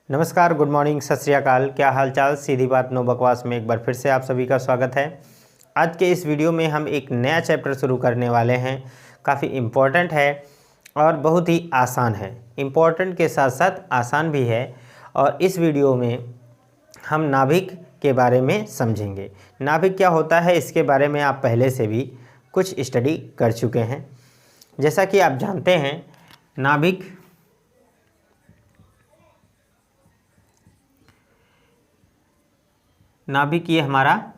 नमस्कार, good morning, सत श्री अकाल। क्या हाल चाल। सीधी बात नो बकवास में एक बार फिर से आप सभी का स्वागत है। आज के इस वीडियो में हम एक नया चैप्टर शुरू करने वाले हैं। काफ़ी इम्पोर्टेंट है और बहुत ही आसान है। इम्पोर्टेंट के साथ साथ आसान भी है। और इस वीडियो में हम नाभिक के बारे में समझेंगे। नाभिक क्या होता है इसके बारे में आप पहले से भी कुछ स्टडी कर चुके हैं। जैसा कि आप जानते हैं, नाभिक ये हमारा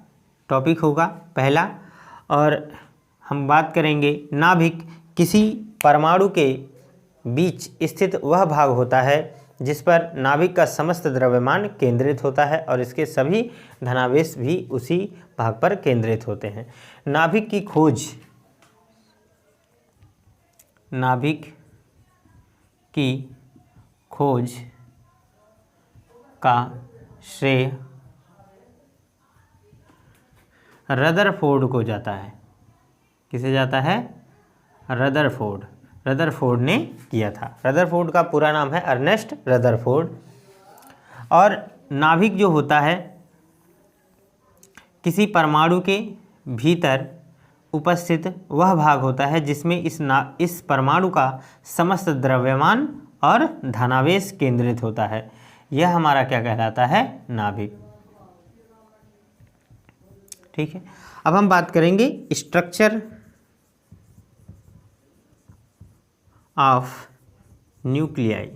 टॉपिक होगा पहला। और हम बात करेंगे नाभिक किसी परमाणु के बीच स्थित वह भाग होता है जिस पर नाभिक का समस्त द्रव्यमान केंद्रित होता है और इसके सभी धनावेश भी उसी भाग पर केंद्रित होते हैं। नाभिक की खोज का श्रेय रदरफोर्ड को जाता है। किसे जाता है? रदरफोर्ड ने किया था। रदरफोर्ड का पूरा नाम है अर्नेस्ट रदरफोर्ड। और नाभिक जो होता है किसी परमाणु के भीतर उपस्थित वह भाग होता है जिसमें इस परमाणु का समस्त द्रव्यमान और धनावेश केंद्रित होता है। यह हमारा क्या कहलाता है? नाभिक। ठीक है। अब हम बात करेंगे structure of nuclei.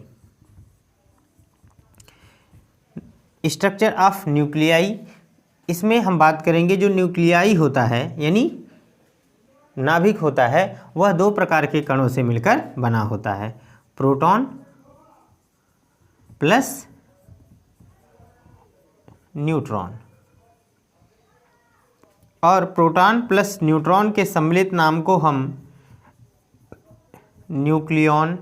Structure of nuclei, इसमें हम बात करेंगे जो न्यूक्लियाई होता है यानी नाभिक होता है वह दो प्रकार के कणों से मिलकर बना होता है, प्रोटॉन प्लस न्यूट्रॉन। और प्रोटॉन प्लस न्यूट्रॉन के सम्मिलित नाम को हम न्यूक्लियॉन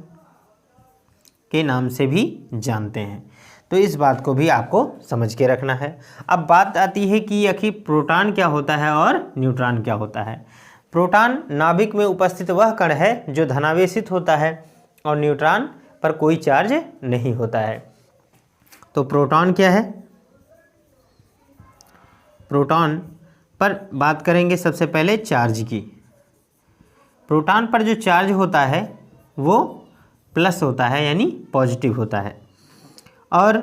के नाम से भी जानते हैं। तो इस बात को भी आपको समझ के रखना है। अब बात आती है कि आखिर प्रोटॉन क्या होता है और न्यूट्रॉन क्या होता है। प्रोटॉन नाभिक में उपस्थित वह कण है जो धनावेशित होता है और न्यूट्रॉन पर कोई चार्ज नहीं होता है। तो प्रोटॉन क्या है? प्रोटॉन पर बात करेंगे सबसे पहले चार्ज की। प्रोटॉन पर जो चार्ज होता है वो प्लस होता है यानी पॉजिटिव होता है। और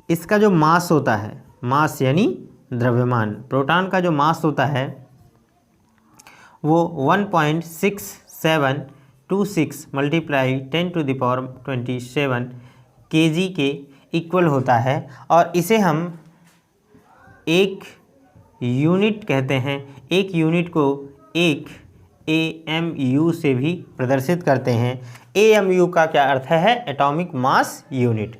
इसका जो मास होता है, मास यानी द्रव्यमान, प्रोटॉन का जो मास होता है वो 1.6726 मल्टीप्लाई 10⁻27 kg के इक्वल होता है। और इसे हम एक यूनिट कहते हैं। एक यूनिट को एक AMU से भी प्रदर्शित करते हैं। AMU का क्या अर्थ है? Atomic mass unit.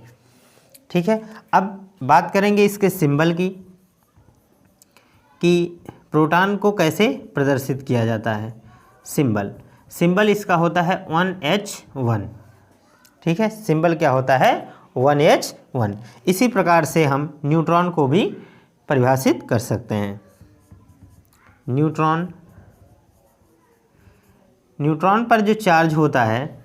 ठीक है। अब बात करेंगे इसके सिंबल की कि प्रोटॉन को कैसे प्रदर्शित किया जाता है। सिंबल इसका होता है 1H1। ठीक है। सिंबल क्या होता है? 1H1। इसी प्रकार से हम न्यूट्रॉन को भी परिभाषित कर सकते हैं। न्यूट्रॉन पर जो चार्ज होता है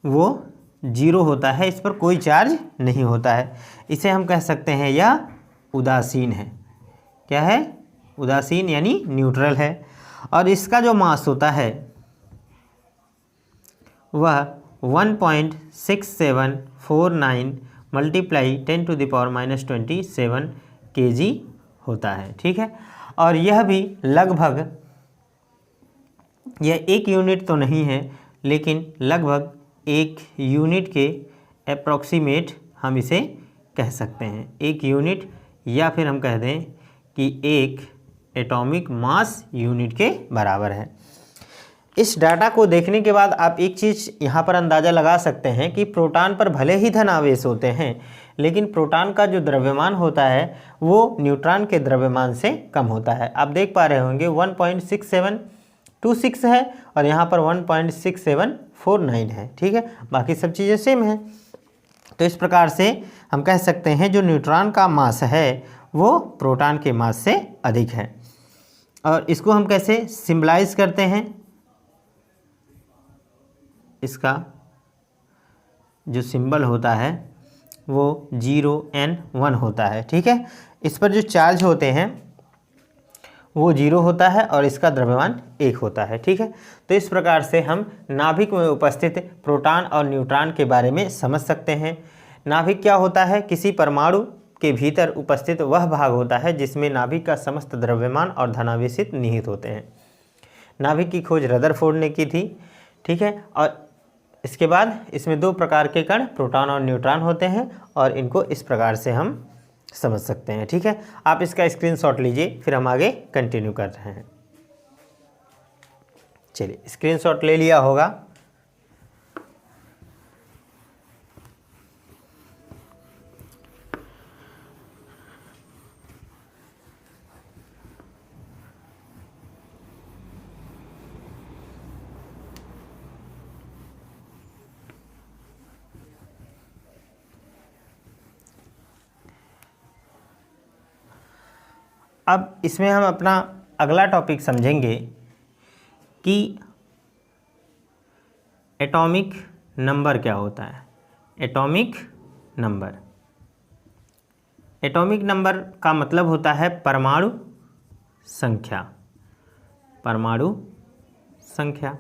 वो 0 होता है, इस पर कोई चार्ज नहीं होता है। इसे हम कह सकते हैं यह उदासीन है। क्या है? उदासीन यानी न्यूट्रल है। और इसका जो मास होता है वह 1.6749 मल्टीप्लाई 10⁻⁻27 kg होता है। ठीक है। और यह भी लगभग, यह एक यूनिट तो नहीं है लेकिन लगभग एक यूनिट के अप्रॉक्सीमेट हम इसे कह सकते हैं। एक यूनिट, या फिर हम कह दें कि एक एटॉमिक मास यूनिट के बराबर है। इस डाटा को देखने के बाद आप एक चीज़ यहाँ पर अंदाज़ा लगा सकते हैं कि प्रोटॉन पर भले ही धनावेश होते हैं लेकिन प्रोटॉन का जो द्रव्यमान होता है वो न्यूट्रॉन के द्रव्यमान से कम होता है। आप देख पा रहे होंगे 1.6726 है और यहाँ पर 1.6749 है। ठीक है। बाकी सब चीज़ें सेम हैं। तो इस प्रकार से हम कह सकते हैं जो न्यूट्रॉन का मास है वो प्रोटॉन के मास से अधिक है। और इसको हम कैसे सिंबलाइज करते हैं? इसका जो सिंबल होता है वो 0n1 होता है। ठीक है, इस पर जो चार्ज होते हैं वो 0 होता है और इसका द्रव्यमान 1 होता है। ठीक है, तो इस प्रकार से हम नाभिक में उपस्थित प्रोटॉन और न्यूट्रॉन के बारे में समझ सकते हैं। नाभिक क्या होता है? किसी परमाणु के भीतर उपस्थित वह भाग होता है जिसमें नाभिक का समस्त द्रव्यमान और धनावेशित निहित होते हैं। नाभिक की खोज रदरफोर्ड ने की थी। ठीक है, और इसके बाद इसमें 2 प्रकार के कण प्रोटॉन और न्यूट्रॉन होते हैं और इनको इस प्रकार से हम समझ सकते हैं। ठीक है, आप इसका स्क्रीनशॉट लीजिए, फिर हम आगे कंटिन्यू कर रहे हैं। चलिए, स्क्रीनशॉट ले लिया होगा। अब इसमें हम अपना अगला टॉपिक समझेंगे कि एटॉमिक नंबर क्या होता है। एटॉमिक नंबर, एटॉमिक नंबर का मतलब होता है परमाणु संख्या। परमाणु संख्या,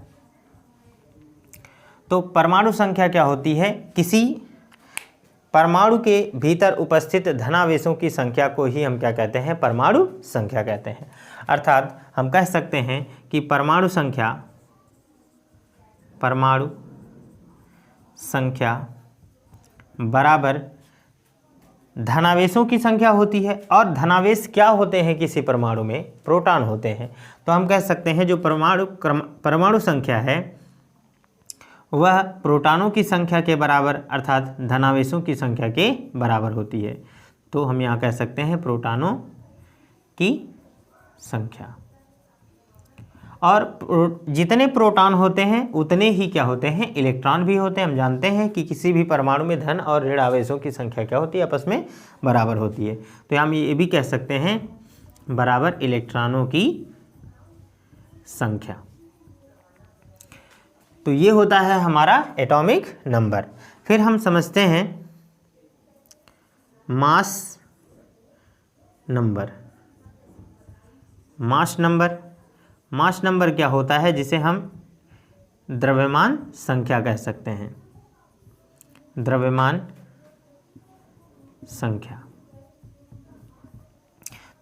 तो परमाणु संख्या क्या होती है? किसी परमाणु के भीतर उपस्थित धनावेशों की संख्या को ही हम क्या कहते हैं? परमाणु संख्या कहते हैं। अर्थात हम कह सकते हैं कि परमाणु संख्या बराबर धनावेशों की संख्या होती है। और धनावेश क्या होते हैं? किसी परमाणु में प्रोटॉन होते हैं। तो हम कह सकते हैं जो परमाणु संख्या है वह प्रोटॉनों की संख्या के बराबर अर्थात धनावेशों की संख्या के बराबर होती है। तो हम यहाँ कह सकते हैं प्रोटॉनों की संख्या। और जितने प्रोटॉन होते हैं उतने ही क्या होते हैं? इलेक्ट्रॉन भी होते हैं। हम जानते हैं कि किसी भी परमाणु में धन और ऋण आवेशों की संख्या क्या होती है? आपस में बराबर होती है। तो हम ये भी कह सकते हैं बराबर इलेक्ट्रॉनों की संख्या। तो ये होता है हमारा एटॉमिक नंबर। फिर हम समझते हैं mass number. Mass number, mass number क्या होता है? जिसे हम द्रव्यमान संख्या कह सकते हैं। द्रव्यमान संख्या,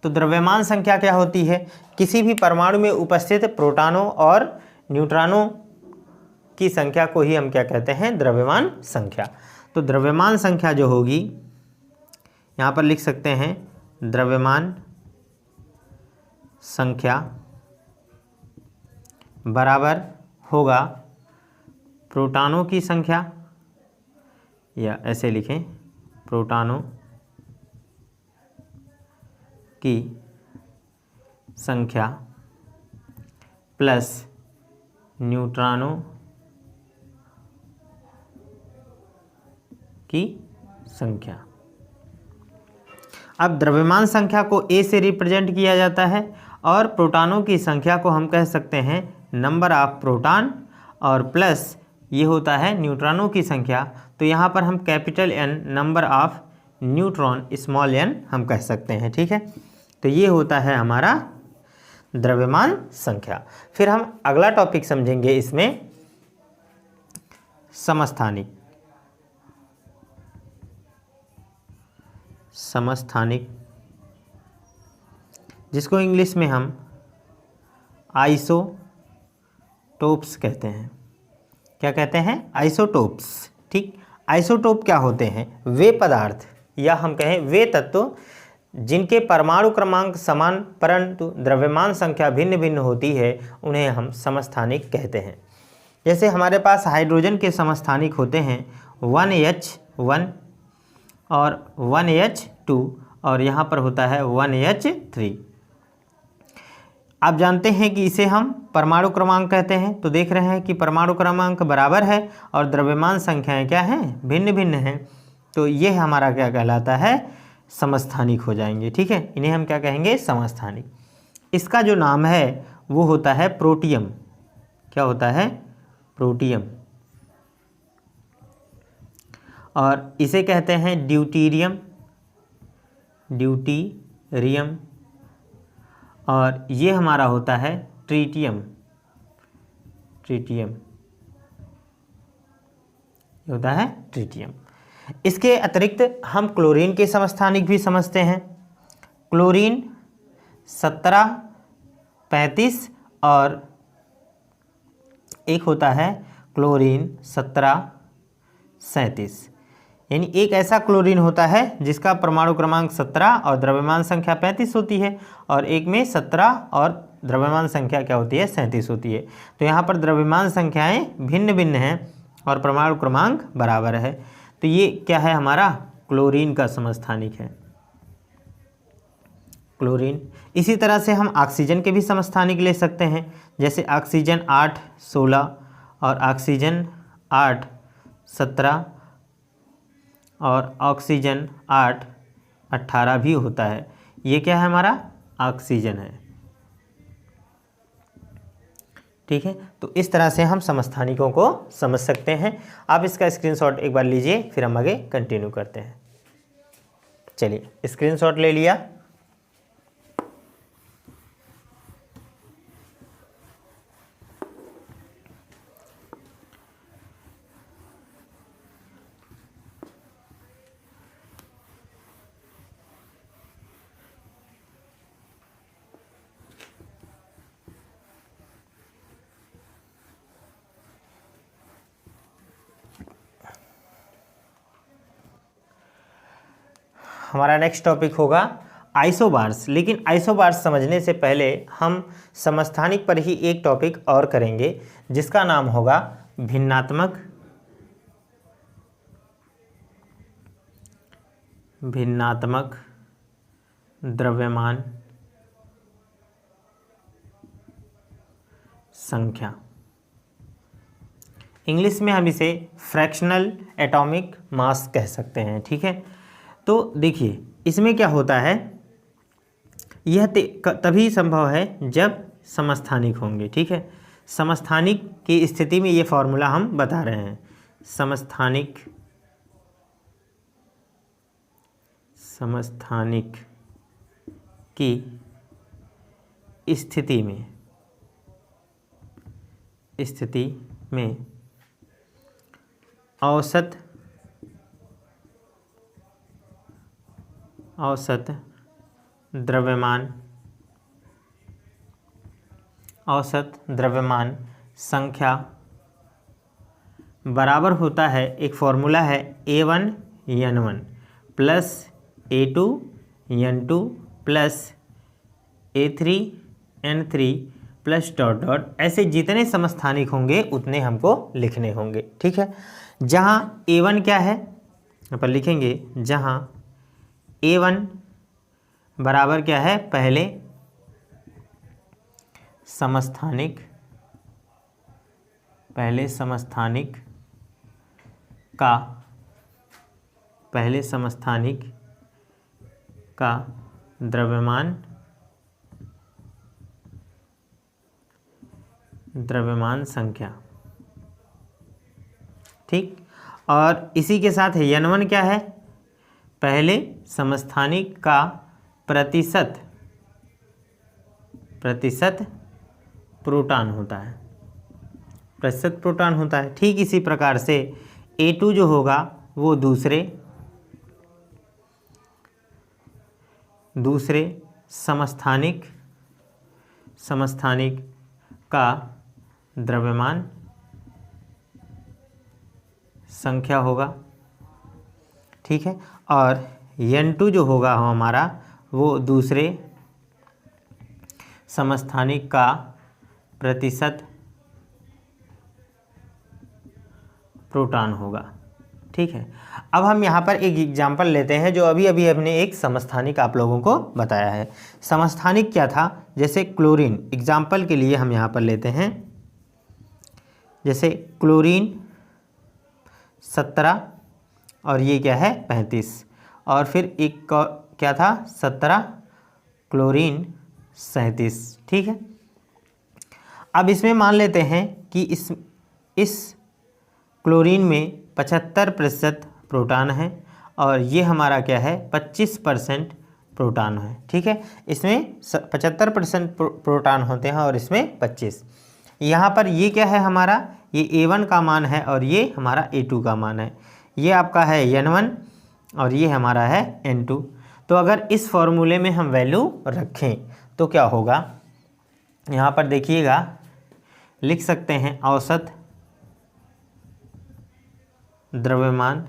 तो द्रव्यमान संख्या क्या होती है? किसी भी परमाणु में उपस्थित प्रोटॉनों और न्यूट्रॉनों की संख्या को ही हम क्या कहते हैं? द्रव्यमान संख्या। तो द्रव्यमान संख्या जो होगी, यहाँ पर लिख सकते हैं द्रव्यमान संख्या बराबर होगा प्रोटॉनों की संख्या, या ऐसे लिखें प्रोटॉनों की संख्या प्लस न्यूट्रॉनों की संख्या। अब द्रव्यमान संख्या को A से रिप्रेजेंट किया जाता है और प्रोटॉनों की संख्या को हम कह सकते हैं नंबर ऑफ प्रोटॉन, और प्लस ये होता है न्यूट्रॉनों की संख्या। तो यहाँ पर हम capital N number of neutron small n हम कह सकते हैं। ठीक है, तो ये होता है हमारा द्रव्यमान संख्या। फिर हम अगला टॉपिक समझेंगे इसमें समस्थानिक। समस्थानिक, जिसको इंग्लिश में हम आइसोटोप्स कहते हैं। क्या कहते हैं? आइसोटोप्स। ठीक, आइसोटोप क्या होते हैं? वे पदार्थ या हम कहें वे तत्व जिनके परमाणु क्रमांक समान परंतु द्रव्यमान संख्या भिन्न भिन्न होती है, उन्हें हम समस्थानिक कहते हैं। जैसे हमारे पास हाइड्रोजन के समस्थानिक होते हैं 1H1 और 1H2, और यहाँ पर होता है 1H3। आप जानते हैं कि इसे हम परमाणु क्रमांक कहते हैं। तो देख रहे हैं कि परमाणु क्रमांक बराबर है और द्रव्यमान संख्याएं क्या हैं? भिन्न भिन्न हैं। तो ये हमारा क्या कहलाता है? समस्थानिक हो जाएंगे। ठीक है, इन्हें हम क्या कहेंगे? समस्थानिक। इसका जो नाम है वो होता है प्रोटियम। क्या होता है? प्रोटियम। और इसे कहते हैं ड्यूटीरियम, ड्यूटीरियम, और ये हमारा होता है ट्रीटियम, ट्रीटियम, ये होता है ट्रीटियम। इसके अतिरिक्त हम क्लोरीन के समस्थानिक भी समझते हैं। क्लोरीन 17, 35 और एक होता है क्लोरीन 17, 37। यानी एक ऐसा क्लोरीन होता है जिसका परमाणु क्रमांक 17 और द्रव्यमान संख्या 35 होती है, और एक में 17 और द्रव्यमान संख्या क्या होती है, 37 होती है। तो यहाँ पर द्रव्यमान संख्याएं भिन्न भिन्न हैं और परमाणु क्रमांक बराबर है। तो ये क्या है, हमारा क्लोरीन का समस्थानिक है, क्लोरीन। इसी तरह से हम ऑक्सीजन के भी समस्थानिक ले सकते हैं, जैसे ऑक्सीजन 8, 16 और ऑक्सीजन 8, 17 और ऑक्सीजन 8, 18 भी होता है। ये क्या है, हमारा ऑक्सीजन है। ठीक है, तो इस तरह से हम समस्थानिकों को समझ सकते हैं। आप इसका स्क्रीनशॉट एक बार लीजिए, फिर हम आगे कंटिन्यू करते हैं। चलिए, स्क्रीनशॉट ले लिया। हमारा नेक्स्ट टॉपिक होगा आइसोबार्स। लेकिन आइसोबार्स समझने से पहले हम समस्थानिक पर ही एक टॉपिक और करेंगे, जिसका नाम होगा भिन्नात्मक, भिन्नात्मक द्रव्यमान संख्या। इंग्लिश में हम इसे फ्रैक्शनल एटॉमिक मास कह सकते हैं। ठीक है, तो देखिए इसमें क्या होता है, यह तभी संभव है जब समस्थानिक होंगे। ठीक है, समस्थानिक की स्थिति में ये फॉर्मूला हम बता रहे हैं। समस्थानिक, समस्थानिक की स्थिति में औसत द्रव्यमान संख्या बराबर होता है, एक फॉर्मूला है A1N1 plus A2N2 plus A3N3 plus dot dot. ऐसे जितने समस्थानिक होंगे उतने हमको लिखने होंगे। ठीक है, जहाँ A1 क्या है, यहाँ पर लिखेंगे, जहाँ A1 बराबर क्या है, पहले समस्थानिक का द्रव्यमान संख्या। ठीक, और इसी के साथ N1 क्या है, पहले समस्थानिक का प्रतिशत प्रोटॉन होता है, प्रतिशत प्रोटॉन होता है। ठीक इसी प्रकार से A2 जो होगा वो दूसरे समस्थानिक का द्रव्यमान संख्या होगा। ठीक है, और N2 जो होगा हमारा वो दूसरे समस्थानिक का प्रतिशत प्रोटॉन होगा। ठीक है, अब हम यहाँ पर एक एग्जाम्पल लेते हैं, जो अभी अभी हमने एक समस्थानिक आप लोगों को बताया है। समस्थानिक क्या था, जैसे क्लोरीन, एग्जाम्पल के लिए हम यहाँ पर लेते हैं, जैसे क्लोरीन 17 और ये क्या है 35, और फिर एक क्या था 17 क्लोरीन 37। ठीक है, अब इसमें मान लेते हैं कि इस क्लोरीन में 75% प्रोटॉन है और ये हमारा क्या है 25% प्रोटॉन है। ठीक है, इसमें 75% प्रोटॉन होते हैं और इसमें 25। यहाँ पर ये क्या है हमारा, ये A1 का मान है और ये हमारा A2 का मान है। ये आपका है N1 और ये हमारा है N2। तो अगर इस फॉर्मूले में हम वैल्यू रखें तो क्या होगा, यहाँ पर देखिएगा लिख सकते हैं औसत द्रव्यमान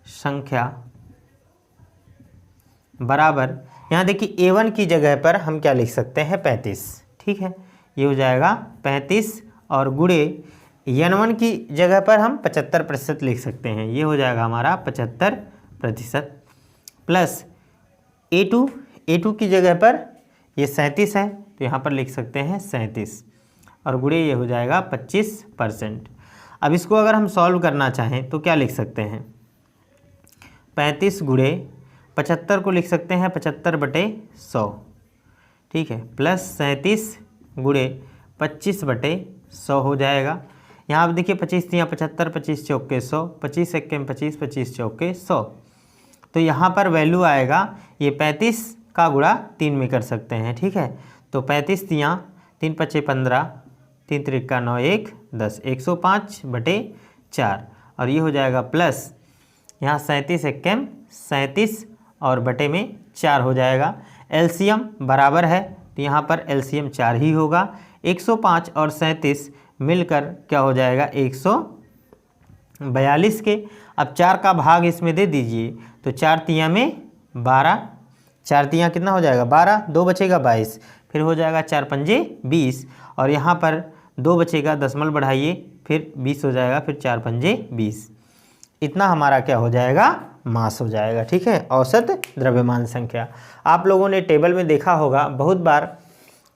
संख्या बराबर, यहाँ देखिए A1 की जगह पर हम क्या लिख सकते हैं 35। ठीक है, ये हो जाएगा 35 और गुणे N1 की जगह पर हम 75% लिख सकते हैं, ये हो जाएगा हमारा 75% प्लस A2 की जगह पर ये 37 है तो यहाँ पर लिख सकते हैं 37 और गुणे ये हो जाएगा 25%। अब इसको अगर हम सॉल्व करना चाहें तो क्या लिख सकते हैं, 35 गुणे 75 को लिख सकते हैं 75/100। ठीक है, प्लस 37 गुणे 25/100 हो जाएगा। यहाँ आप देखिए 25 तियाँ 75, 25 चौके 100, 25 एक्के 25, 25 चौके 100। तो यहाँ पर वैल्यू आएगा ये 35 का गुणा 3 में कर सकते हैं। ठीक है, तो 35 तियाँ 3 पचे 15, 3 त्रिका 9, 1 10, 105/4 और ये हो जाएगा प्लस यहाँ 37 एक्के 37 और बटे में 4 हो जाएगा। एलसीएम बराबर है तो यहाँ पर एलसीएम 4 ही होगा। 105 और 37 मिलकर क्या हो जाएगा 142 के। अब 4 का भाग इसमें दे दीजिए तो 4 तियाँ में 12, 4 तियाँ कितना हो जाएगा 12, 2 बचेगा 22, फिर हो जाएगा 4 पंजे 20 और यहाँ पर 2 बचेगा, दशमलव बढ़ाइए फिर 20 हो जाएगा, फिर 4 पंजे 20। इतना हमारा क्या हो जाएगा मास हो जाएगा। ठीक है, औसत द्रव्यमान संख्या। आप लोगों ने टेबल में देखा होगा बहुत बार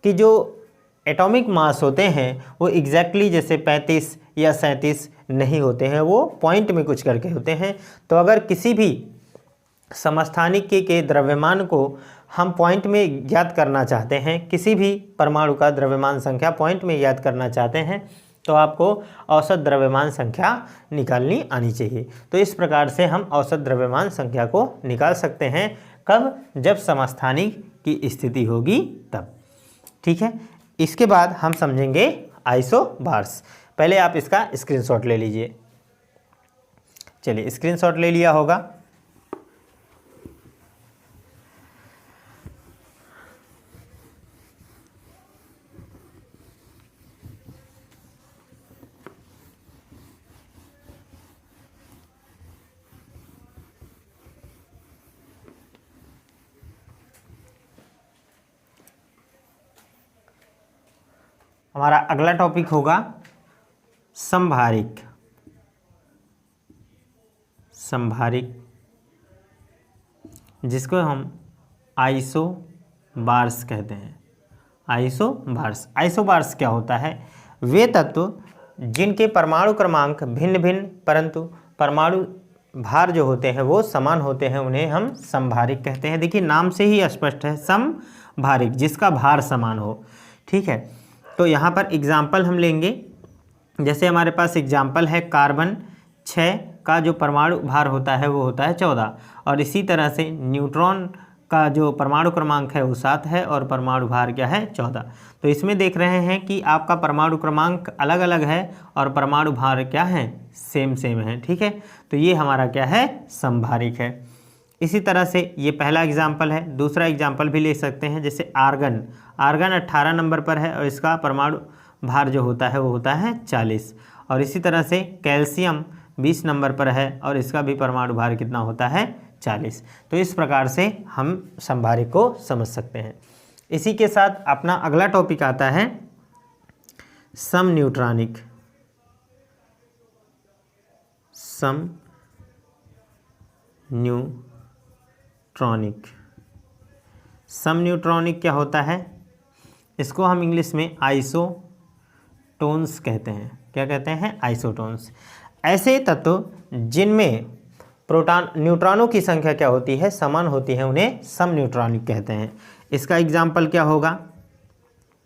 कि जो एटॉमिक मास होते हैं वो एग्जैक्टली जैसे 35 या 37 नहीं होते हैं, वो पॉइंट में कुछ करके होते हैं। तो अगर किसी भी समस्थानिक के द्रव्यमान को हम पॉइंट में ज्ञात करना चाहते हैं, किसी भी परमाणु का द्रव्यमान संख्या पॉइंट में ज्ञात करना चाहते हैं तो आपको औसत द्रव्यमान संख्या निकालनी आनी चाहिए। तो इस प्रकार से हम औसत द्रव्यमान संख्या को निकाल सकते हैं। कब, जब समस्थानिक की स्थिति होगी तब। ठीक है, इसके बाद हम समझेंगे आइसोबार्स। पहले आप इसका स्क्रीनशॉट ले लीजिए। चलिए, स्क्रीनशॉट ले लिया होगा। हमारा अगला टॉपिक होगा समभारिक। समभारिक जिसको हम आइसोबार्स कहते हैं। आइसोबार्स क्या होता है, वे तत्व जिनके परमाणु क्रमांक भिन्न भिन्न परंतु परमाणु भार जो होते हैं वो समान होते हैं, उन्हें हम समभारिक कहते हैं। देखिए नाम से ही स्पष्ट है, समभारिक, जिसका भार समान हो। ठीक है, तो यहाँ पर एग्जाम्पल हम लेंगे। जैसे हमारे पास एग्जाम्पल है कार्बन 6 का जो परमाणु भार होता है वो होता है 14 और इसी तरह से न्यूट्रॉन का जो परमाणु क्रमांक है वो 7 है और परमाणु भार क्या है 14। तो इसमें देख रहे हैं कि आपका परमाणु क्रमांक अलग अलग है और परमाणु भार क्या है सेम है। ठीक है, तो ये हमारा क्या है समभारिक है। इसी तरह से ये पहला एग्जाम्पल है। दूसरा एग्जाम्पल भी ले सकते हैं, जैसे आर्गन 18 नंबर पर है और इसका परमाणु भार जो होता है वो होता है 40 और इसी तरह से कैल्शियम 20 नंबर पर है और इसका भी परमाणु भार कितना होता है 40। तो इस प्रकार से हम समभारिक को समझ सकते हैं। इसी के साथ अपना अगला टॉपिक आता है समन्यूट्रॉनिक। समन्यूट्रॉनिक क्या होता है, इसको हम इंग्लिश में आइसोटोन्स कहते हैं। क्या कहते हैं, आइसोटोन्स। ऐसे तत्व जिनमें न्यूट्रॉनों की संख्या क्या होती है समान होती है, उन्हें समन्यूट्रॉनिक कहते हैं। इसका एग्जाम्पल क्या होगा,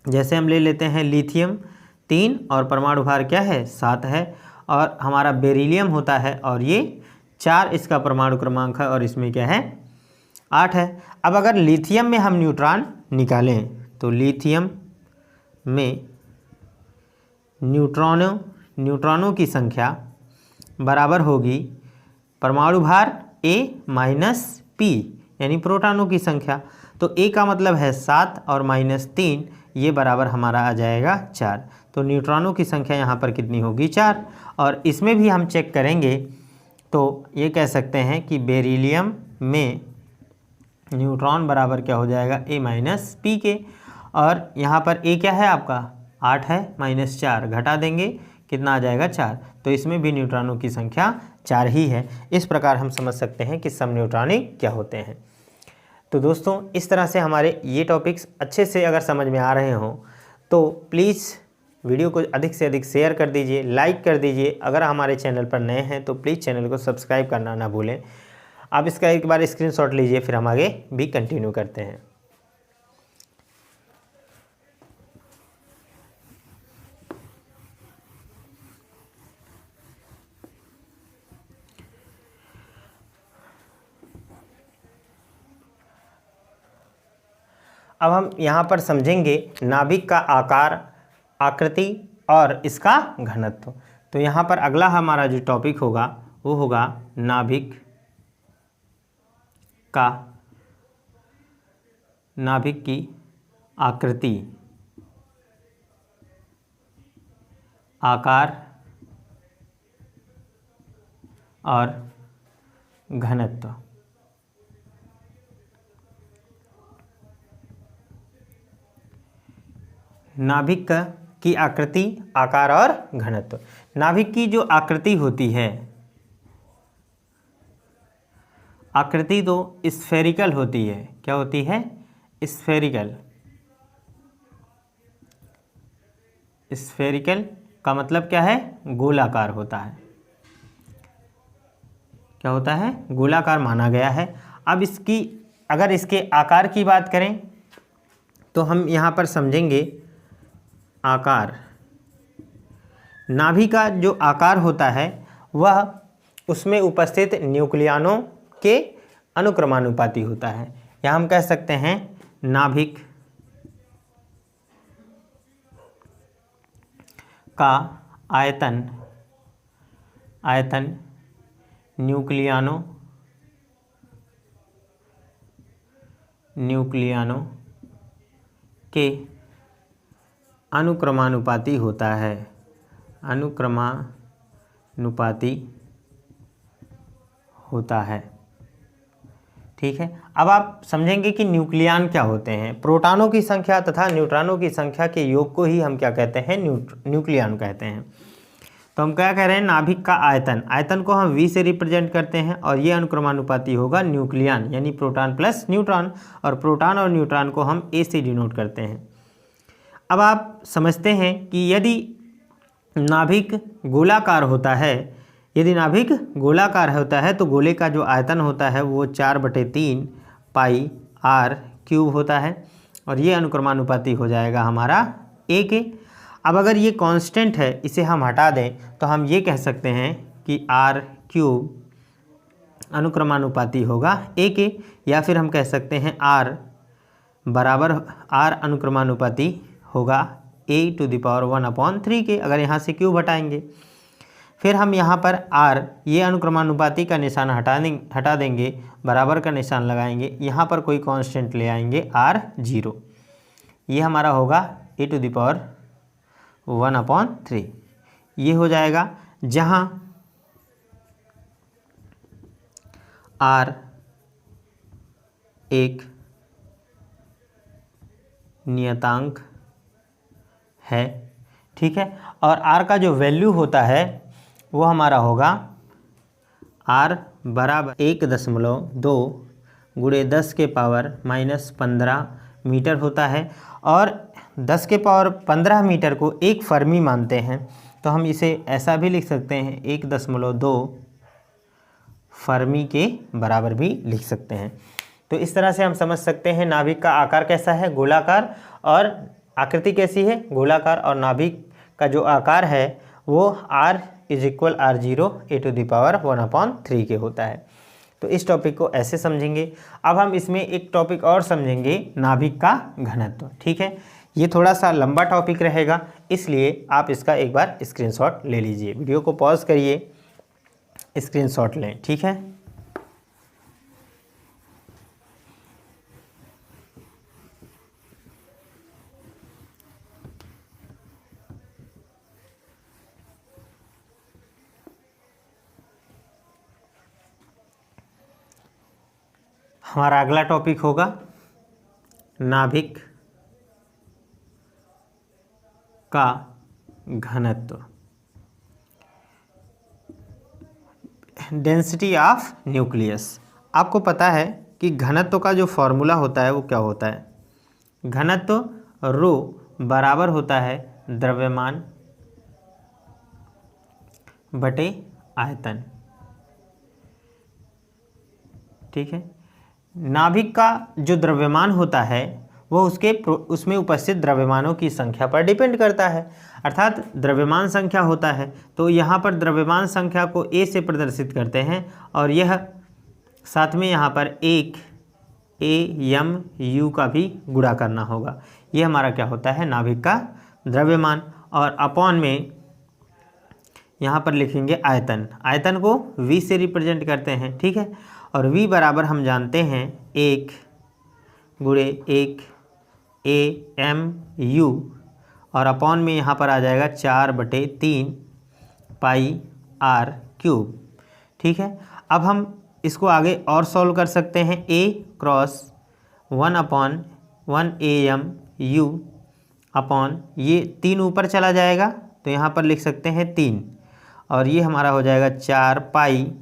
जैसे हम ले लेते हैं लिथियम 3 और परमाणु भार क्या है 7 है और हमारा बेरिलियम होता है और ये 4 इसका परमाणु क्रमांक है और इसमें क्या है 8 है। अब अगर लिथियम में हम न्यूट्रॉन निकालें तो लिथियम में न्यूट्रॉनों की संख्या बराबर होगी परमाणु भार A माइनस P यानी प्रोटॉनों की संख्या। तो A का मतलब है 7 और -3 ये बराबर हमारा आ जाएगा 4। तो न्यूट्रॉनों की संख्या यहाँ पर कितनी होगी 4। और इसमें भी हम चेक करेंगे तो ये कह सकते हैं कि बेरिलियम में न्यूट्रॉन बराबर क्या हो जाएगा A माइनस P के। और यहाँ पर A क्या है आपका 8 है, -4 घटा देंगे कितना आ जाएगा 4। तो इसमें भी न्यूट्रॉनों की संख्या 4 ही है। इस प्रकार हम समझ सकते हैं कि सम न्यूट्रॉनिक क्या होते हैं। तो दोस्तों इस तरह से हमारे ये टॉपिक्स अच्छे से अगर समझ में आ रहे हों तो प्लीज़ वीडियो को अधिक से अधिक शेयर कर दीजिए, लाइक कर दीजिए। अगर हमारे चैनल पर नए हैं तो प्लीज़ चैनल को सब्सक्राइब करना ना भूलें। आप इसका एक बार स्क्रीनशॉट लीजिए, फिर हम आगे भी कंटिन्यू करते हैं। अब हम यहाँ पर समझेंगे नाभिक का आकार, आकृति और इसका घनत्व। तो यहाँ पर अगला हमारा जो टॉपिक होगा वो होगा नाभिक की आकृति, आकार और घनत्व। नाभिक की आकृति, आकार और घनत्व। नाभिक की जो आकृति होती है, आकृति तो स्फेरिकल होती है। क्या होती है? स्फेरिकल। स्फेरिकल का मतलब क्या है? गोलाकार होता है। क्या होता है? गोलाकार माना गया है। अब अगर इसके आकार की बात करें तो हम यहाँ पर समझेंगे आकार। नाभि का जो आकार होता है वह उसमें उपस्थित न्यूक्लियनों के अनुक्रमानुपाती होता है, या हम कह सकते हैं नाभिक का आयतन न्यूक्लियनों के अनुक्रमानुपाती होता है। अनुक्रमानुपाती होता है। ठीक है। अब आप समझेंगे कि न्यूक्लियन क्या होते हैं। प्रोटॉनों की संख्या तथा न्यूट्रॉनों की संख्या के योग को ही हम क्या कहते हैं? न्यूक्लियन कहते हैं। तो हम क्या कह रहे हैं? नाभिक का आयतन को हम V से रिप्रेजेंट करते हैं और ये अनुक्रमानुपाती होगा न्यूक्लियन यानी प्रोटॉन प्लस न्यूट्रॉन, और प्रोटॉन और न्यूट्रॉन को हम A से डिनोट करते हैं। अब आप समझते हैं कि यदि नाभिक गोलाकार होता है तो गोले का जो आयतन होता है वो 4/3 पाई r क्यूब होता है, और ये अनुक्रमानुपाती हो जाएगा हमारा A के। अब अगर ये कांस्टेंट है, इसे हम हटा दें तो हम ये कह सकते हैं कि r क्यूब अनुक्रमानुपाती होगा A के, या फिर हम कह सकते हैं r अनुक्रमानुपाती होगा A⁴ के। अगर यहाँ से क्यूब हटाएंगे, फिर हम यहाँ पर r ये अनुक्रमानुपाती का निशान हटा देंगे, बराबर का निशान लगाएंगे, यहाँ पर कोई कांस्टेंट ले आएंगे r0। ये हमारा होगा A⁴ ये हो जाएगा, जहाँ r एक नियतांक है। ठीक है। और r का जो वैल्यू होता है वो हमारा होगा r बराबर 1.2 गुणे 10⁻⁻15 मीटर होता है, और 10⁻15 मीटर को एक फर्मी मानते हैं। तो हम इसे ऐसा भी लिख सकते हैं, 1.2 फर्मी के बराबर भी लिख सकते हैं। तो इस तरह से हम समझ सकते हैं नाभिक का आकार कैसा है? गोलाकार। और आकृति कैसी है? गोलाकार। और नाभिक का जो आकार है वो r is equal r0 a⁻1/3 के होता है। तो इस टॉपिक को ऐसे समझेंगे। अब हम इसमें एक टॉपिक और समझेंगे, नाभिक का घनत्व। ठीक है, ये थोड़ा सा लंबा टॉपिक रहेगा, इसलिए आप इसका एक बार स्क्रीनशॉट ले लीजिए। वीडियो को पॉज करिए, स्क्रीनशॉट लें। ठीक है, हमारा अगला टॉपिक होगा नाभिक का घनत्व, डेंसिटी ऑफ न्यूक्लियस। आपको पता है कि घनत्व का जो फॉर्मूला होता है वो क्या होता है? घनत्व रो बराबर होता है द्रव्यमान बटे आयतन। ठीक है, नाभिक का जो द्रव्यमान होता है वो उसमें उपस्थित द्रव्यमानों की संख्या पर डिपेंड करता है, अर्थात द्रव्यमान संख्या होता है। तो यहाँ पर द्रव्यमान संख्या को A से प्रदर्शित करते हैं और यह साथ में यहाँ पर एक AMU का भी गुणा करना होगा। यह हमारा क्या होता है? नाभिक का द्रव्यमान। और अपॉन में यहाँ पर लिखेंगे आयतन। आयतन को V से रिप्रेजेंट करते हैं। ठीक है, और V बराबर हम जानते हैं 1 गुणे 1 AMU और अपॉन में यहाँ पर आ जाएगा 4/3 पाई r³। ठीक है, अब हम इसको आगे और सॉल्व कर सकते हैं। A क्रॉस 1/1 AMU अपॉन ये 3 ऊपर चला जाएगा तो यहाँ पर लिख सकते हैं 3 और ये हमारा हो जाएगा 4 पाई।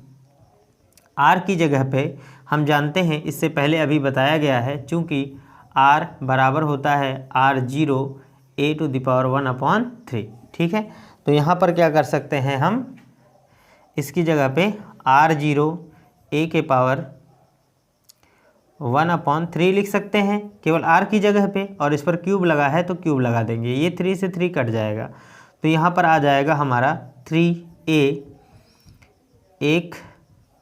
r की जगह पे हम जानते हैं, इससे पहले अभी बताया गया है, चूँकि r बराबर होता है r0 a⁻1/3। ठीक है, तो यहाँ पर क्या कर सकते हैं हम, इसकी जगह पे r0 a⁻1/3 लिख सकते हैं केवल r की जगह पे, और इस पर क्यूब लगा है तो क्यूब लगा देंगे, ये 3 से 3 कट जाएगा तो यहाँ पर आ जाएगा हमारा 3a 1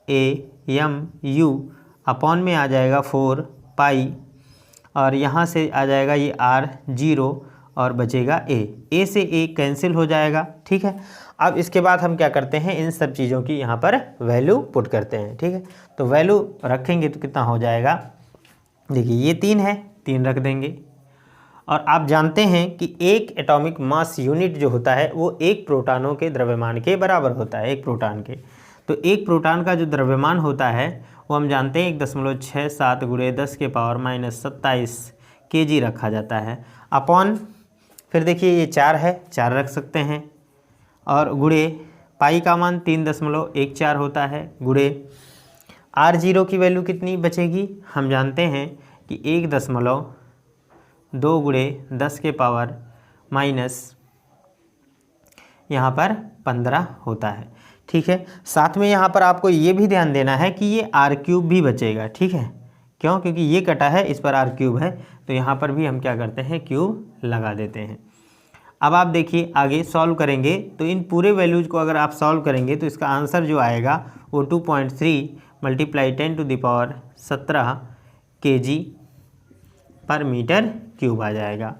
AMU अपॉन में आ जाएगा 4 पाई और यहाँ से आ जाएगा ये r0 और बचेगा a से a कैंसिल हो जाएगा। ठीक है, अब इसके बाद हम क्या करते हैं, इन सब चीज़ों की यहाँ पर वैल्यू पुट करते हैं। ठीक है, तो वैल्यू रखेंगे तो कितना हो जाएगा, देखिए ये 3 है, 3 रख देंगे। और आप जानते हैं कि एक एटॉमिक मास यूनिट जो होता है वो एक प्रोटॉनों के द्रव्यमान के बराबर होता है, एक प्रोटॉन के। तो एक प्रोटॉन का जो द्रव्यमान होता है वो हम जानते हैं 1.67 गुणे 10⁻⁻27 kg रखा जाता है। अपॉन फिर देखिए ये 4 है, 4 रख सकते हैं, और गुणे पाई का मान 3.14 होता है, गुणे r0 की वैल्यू कितनी बचेगी, हम जानते हैं कि 1.2 गुणे 10⁻⁻, यहाँ पर 15 होता है। ठीक है, साथ में यहाँ पर आपको ये भी ध्यान देना है कि ये r³ भी बचेगा। ठीक है, क्यों? क्योंकि ये कटा है, इस पर r³ है, तो यहाँ पर भी हम क्या करते हैं, क्यूब लगा देते हैं। अब आप देखिए आगे सॉल्व करेंगे तो इन पूरे वैल्यूज़ को अगर आप सॉल्व करेंगे तो इसका आंसर जो आएगा वो 2.3 × 10⁻17 kg/m³ आ जाएगा,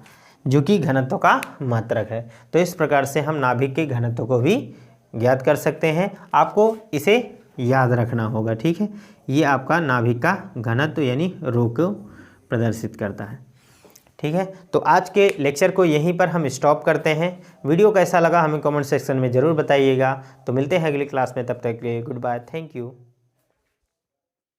जो कि घनत्व का मात्रक है। तो इस प्रकार से हम नाभिक के घनत्व को भी ज्ञात कर सकते हैं। आपको इसे याद रखना होगा। ठीक है, ये आपका नाभिक का घनत्व यानी रो को प्रदर्शित करता है। ठीक है, तो आज के लेक्चर को यहीं पर हम स्टॉप करते हैं। वीडियो कैसा लगा हमें कमेंट सेक्शन में ज़रूर बताइएगा। तो मिलते हैं अगली क्लास में, तब तक के लिए गुड बाय, थैंक यू।